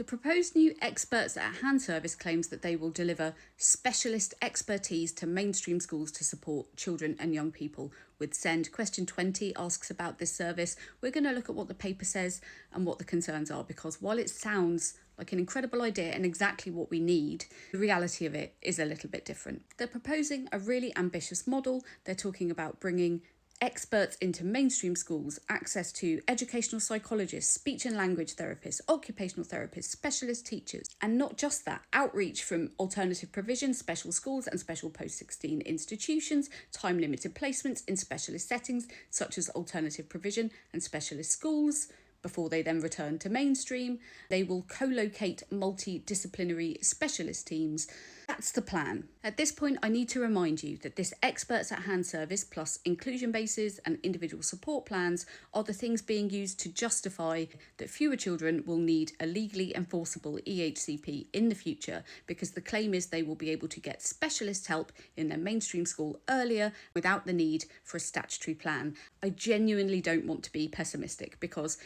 proposed new Experts at Hand service claims that they will deliver specialist expertise to mainstream schools to support children and young people with SEND. Question 20 asks about this service. We're going to look at what the paper says and what the concerns are, because while it sounds like an incredible idea and exactly what we need, the reality of it is a little bit different. They're proposing a really ambitious model. They're talking about bringing experts into mainstream schools, access to educational psychologists, speech and language therapists, occupational therapists, specialist teachers, and not just that, outreach from alternative provision, special schools and special post-16 institutions, time-limited placements in specialist settings such as alternative provision and specialist schools, before they then return to mainstream. They will co-locate multidisciplinary specialist teams. That's the plan. At this point, I need to remind you that this Experts at Hand service plus inclusion bases and individual support plans are the things being used to justify that fewer children will need a legally enforceable EHCP in the future, because the claim is they will be able to get specialist help in their mainstream school earlier without the need for a statutory plan. I genuinely don't want to be pessimistic, because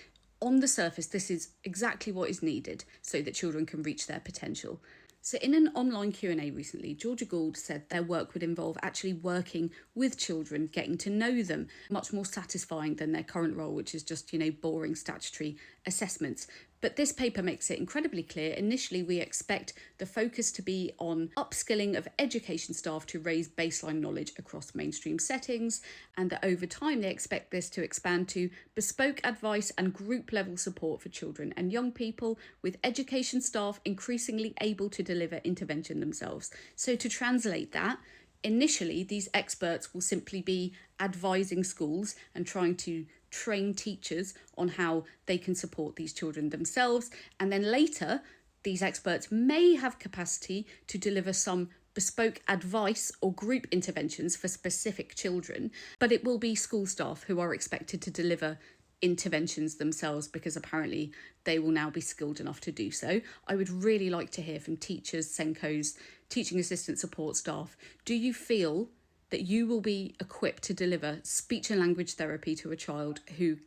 on the surface, this is exactly what is needed so that children can reach their potential. So in an online Q&A recently, Georgia Gould said their work would involve actually working with children, getting to know them, much more satisfying than their current role, which is just, boring statutory assessments. But this paper makes it incredibly clear. Initially, we expect the focus to be on upskilling of education staff to raise baseline knowledge across mainstream settings, and that over time they expect this to expand to bespoke advice and group level support for children and young people, with education staff increasingly able to deliver intervention themselves. So to translate that, initially, these experts will simply be advising schools and trying to train teachers on how they can support these children themselves. And then later, these experts may have capacity to deliver some bespoke advice or group interventions for specific children, but it will be school staff who are expected to deliver interventions themselves, because apparently they will now be skilled enough to do so. I would really like to hear from teachers, SENCOs, teaching assistant support staff. Do you feel that you will be equipped to deliver speech and language therapy to a child who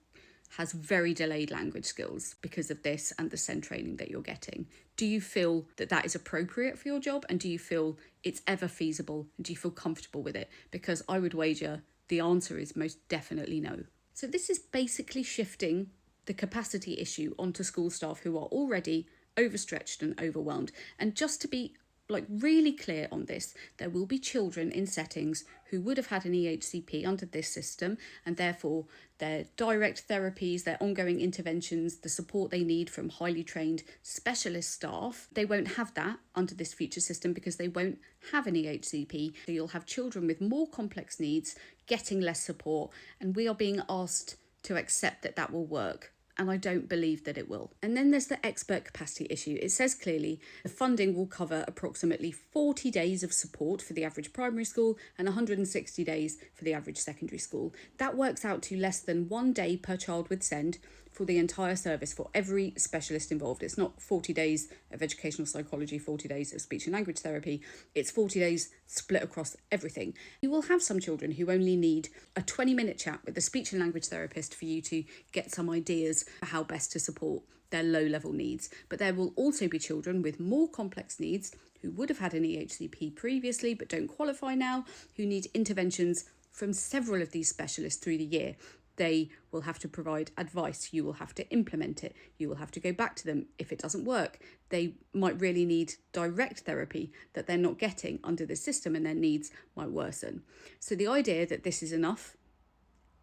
has very delayed language skills because of this and the SEND training that you're getting? Do you feel that that is appropriate for your job, and do you feel it's ever feasible, and do you feel comfortable with it? Because I would wager the answer is most definitely no. So this is basically shifting the capacity issue onto school staff who are already overstretched and overwhelmed. And just to be really clear on this, there will be children in settings who would have had an EHCP under this system, and therefore their direct therapies, their ongoing interventions, the support they need from highly trained specialist staff, they won't have that under this future system because they won't have an EHCP. So you'll have children with more complex needs getting less support, and we are being asked to accept that that will work. And I don't believe that it will. And then there's the expert capacity issue. It says clearly the funding will cover approximately 40 days of support for the average primary school and 160 days for the average secondary school. That works out to less than 1 day per child with SEND for the entire service for every specialist involved. It's not 40 days of educational psychology, 40 days of speech and language therapy. It's 40 days split across everything. You will have some children who only need a 20-minute chat with a speech and language therapist for you to get some ideas for how best to support their low-level needs. But there will also be children with more complex needs who would have had an EHCP previously but don't qualify now, who need interventions from several of these specialists through the year. They will have to provide advice. You will have to implement it. You will have to go back to them if it doesn't work. They might really need direct therapy that they're not getting under the system, and their needs might worsen. So the idea that this is enough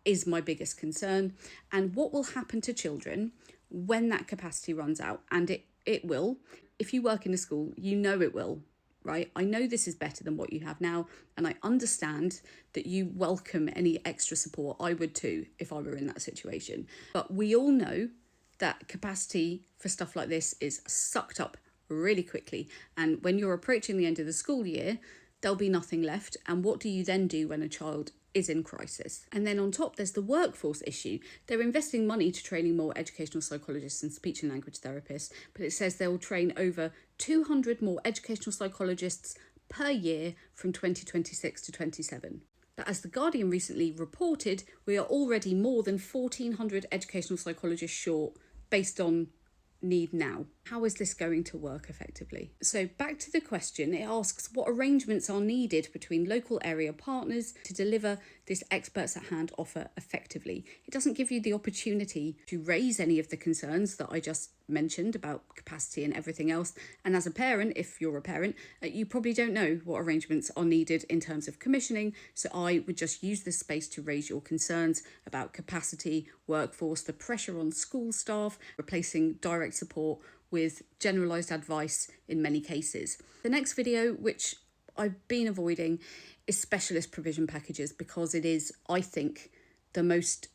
is my biggest concern. And what will happen to children when that capacity runs out? And it will. If you work in a school, you know it will, right? I know this is better than what you have now, and I understand that you welcome any extra support. I would too if I were in that situation. But we all know that capacity for stuff like this is sucked up really quickly. And when you're approaching the end of the school year, there'll be nothing left. And what do you then do when a child is in crisis? And then on top, there's the workforce issue. They're investing money to training more educational psychologists and speech and language therapists, but it says they'll train over 200 more educational psychologists per year from 2026 to 27. But as The Guardian recently reported, we are already more than 1,400 educational psychologists short based on need now. How is this going to work effectively? So back to the question, it asks what arrangements are needed between local area partners to deliver this experts at hand offer effectively. It doesn't give you the opportunity to raise any of the concerns that I just mentioned about capacity and everything else. And as a parent, if you're a parent, you probably don't know what arrangements are needed in terms of commissioning. So I would just use this space to raise your concerns about capacity, workforce, the pressure on school staff, replacing direct support with generalised advice in many cases. The next video, which I've been avoiding, is specialist provision packages, because it is, I think, the most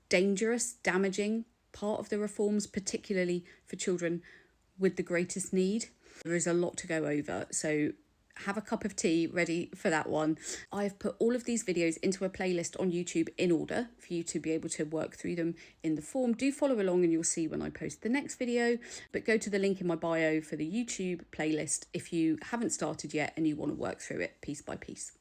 dangerous, damaging part of the reforms, particularly for children with the greatest need. There is a lot to go over, so have a cup of tea ready for that one. I've put all of these videos into a playlist on YouTube in order for you to be able to work through them in the form. Do follow along and you'll see when I post the next video, but go to the link in my bio for the YouTube playlist if you haven't started yet and you want to work through it piece by piece.